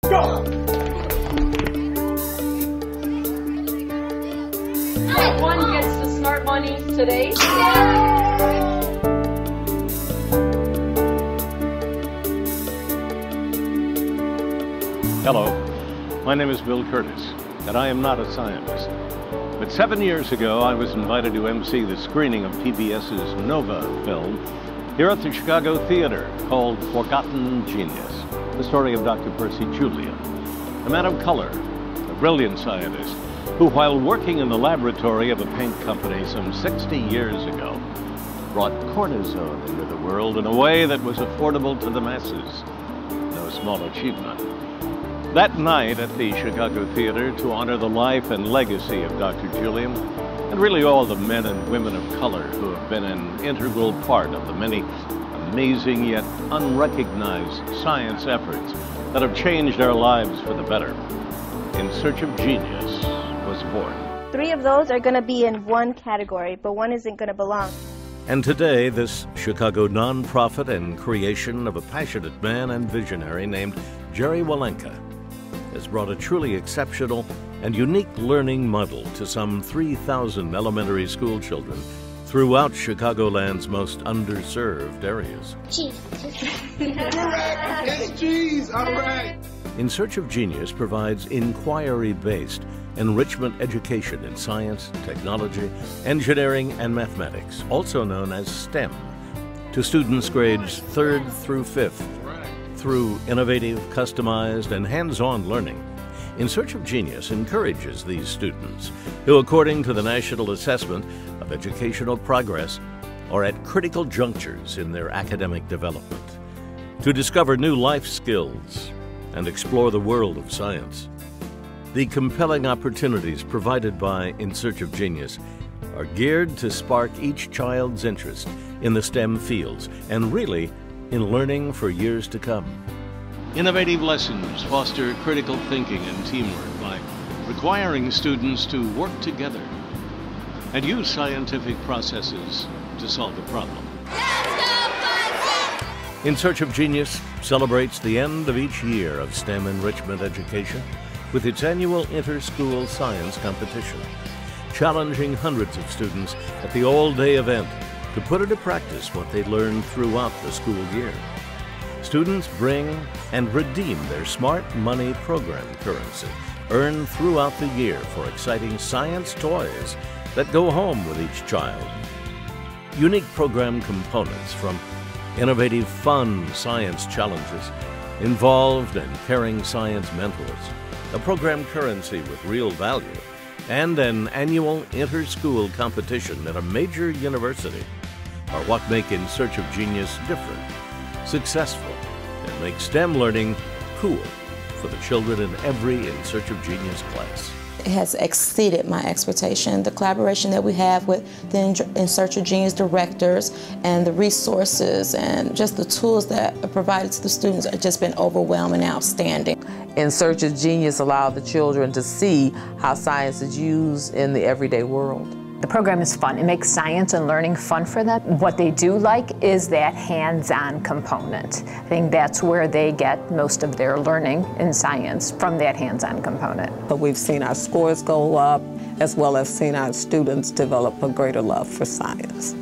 Go! One gets the smart money today. Hello, my name is Bill Kurtis, and I am not a scientist. But 7 years ago, I was invited to MC the screening of PBS's Nova film here at the Chicago Theater called Forgotten Genius, the story of Dr. Percy Julian, a man of color, a brilliant scientist, who, while working in the laboratory of a paint company some 60 years ago, brought cortisone into the world in a way that was affordable to the masses. No small achievement. That night at the Chicago Theater, to honor the life and legacy of Dr. Julian, and really all the men and women of color who have been an integral part of the many amazing yet unrecognized science efforts that have changed our lives for the better, In Search of Genius was born. 3 of those are going to be in one category, but one isn't going to belong. And today, this Chicago nonprofit and creation of a passionate man and visionary named Jerry Walenka has brought a truly exceptional and unique learning model to some 3,000 elementary school children throughout Chicagoland's most underserved areas. Cheese. Correct! It's cheese! All right! In Search of Genius provides inquiry-based enrichment education in science, technology, engineering, and mathematics, also known as STEM, to students grades 3rd through 5th, through innovative, customized, and hands-on learning. In Search of Genius encourages these students, who, according to the National Assessment of Educational Progress, are at critical junctures in their academic development, to discover new life skills and explore the world of science. The compelling opportunities provided by In Search of Genius are geared to spark each child's interest in the STEM fields and really in learning for years to come. Innovative lessons foster critical thinking and teamwork by requiring students to work together and use scientific processes to solve a problem. In Search of Genius celebrates the end of each year of STEM enrichment education with its annual inter-school science competition, challenging hundreds of students at the all-day event to put into practice what they learned throughout the school year. Students bring and redeem their Smart Money program currency earned throughout the year for exciting science toys that go home with each child. Unique program components from innovative, fun science challenges, involved and caring science mentors, a program currency with real value, and an annual inter-school competition at a major university are what make In Search of Genius different, successful, and make STEM learning cool for the children in every In Search of Genius class. It has exceeded my expectation. The collaboration that we have with the In Search of Genius directors and the resources and just the tools that are provided to the students have just been overwhelming and outstanding. In Search of Genius allowed the children to see how science is used in the everyday world. The program is fun. It makes science and learning fun for them. What they do like is that hands-on component. I think that's where they get most of their learning in science, from that hands-on component. But we've seen our scores go up, as well as seen our students develop a greater love for science.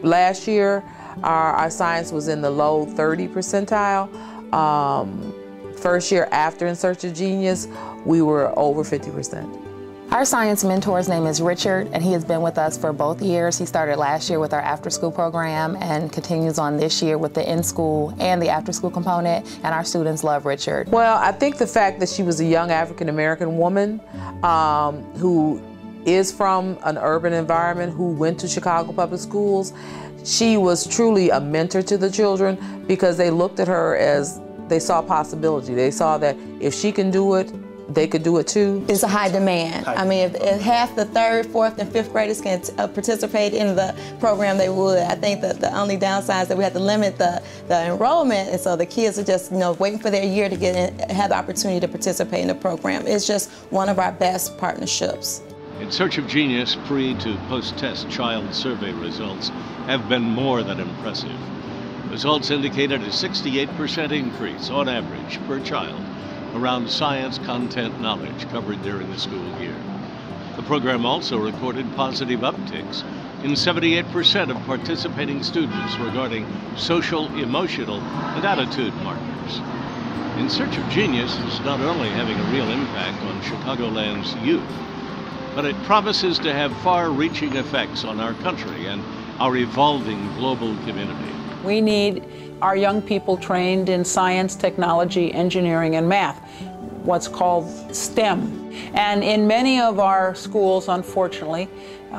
Last year, our science was in the low 30 percentile. First year after In Search of Genius, we were over 50%. Our science mentor's name is Richard, and he has been with us for both years. He started last year with our after-school program and continues on this year with the in-school and the after-school component, and our students love Richard. Well, I think the fact that she was a young African-American woman who is from an urban environment, who went to Chicago Public Schools, she was truly a mentor to the children because they looked at her as they saw possibility. They saw that if she can do it, they could do it too. It's a high demand. I mean, if half the 3rd, 4th, and 5th graders can participate in the program, they would. I think that the only downside is that we have to limit the enrollment, and so the kids are just, waiting for their year to get in, have the opportunity to participate in the program. It's just one of our best partnerships. In Search of Genius, pre- to post-test child survey results have been more than impressive. Results indicated a 68% increase on average per child around science content knowledge covered during the school year. The program also recorded positive upticks in 78% of participating students regarding social, emotional, and attitude markers. In Search of Genius is not only having a real impact on Chicagoland's youth, but it promises to have far-reaching effects on our country and our evolving global community. We need our young people trained in science, technology, engineering, and math, what's called STEM. And in many of our schools, unfortunately,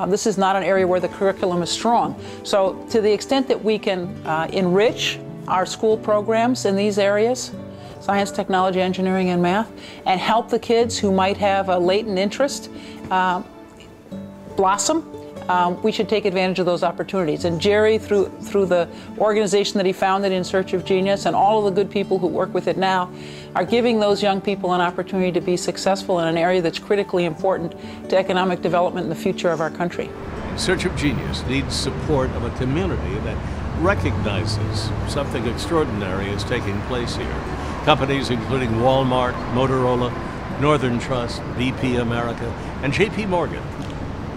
this is not an area where the curriculum is strong. So to the extent that we can enrich our school programs in these areas, science, technology, engineering, and math, and help the kids who might have a latent interest blossom, we should take advantage of those opportunities. And Jerry, through the organization that he founded in Search of Genius, and all of the good people who work with it now, are giving those young people an opportunity to be successful in an area that's critically important to economic development and the future of our country. Search of Genius needs support of a community that recognizes something extraordinary is taking place here. Companies including Walmart, Motorola, Northern Trust, BP America, and JP Morgan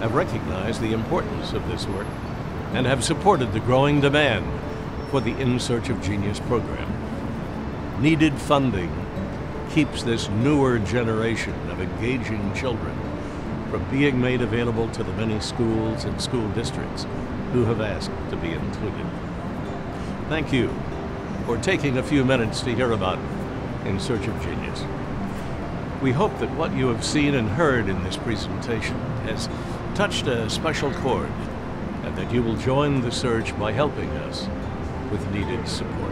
have recognized the importance of this work and have supported the growing demand for the In Search of Genius program. Needed funding keeps this newer generation of engaging children from being made available to the many schools and school districts who have asked to be included. Thank you for taking a few minutes to hear about In Search of Genius. We hope that what you have seen and heard in this presentation has touched a special chord, and that you will join the search by helping us with needed support.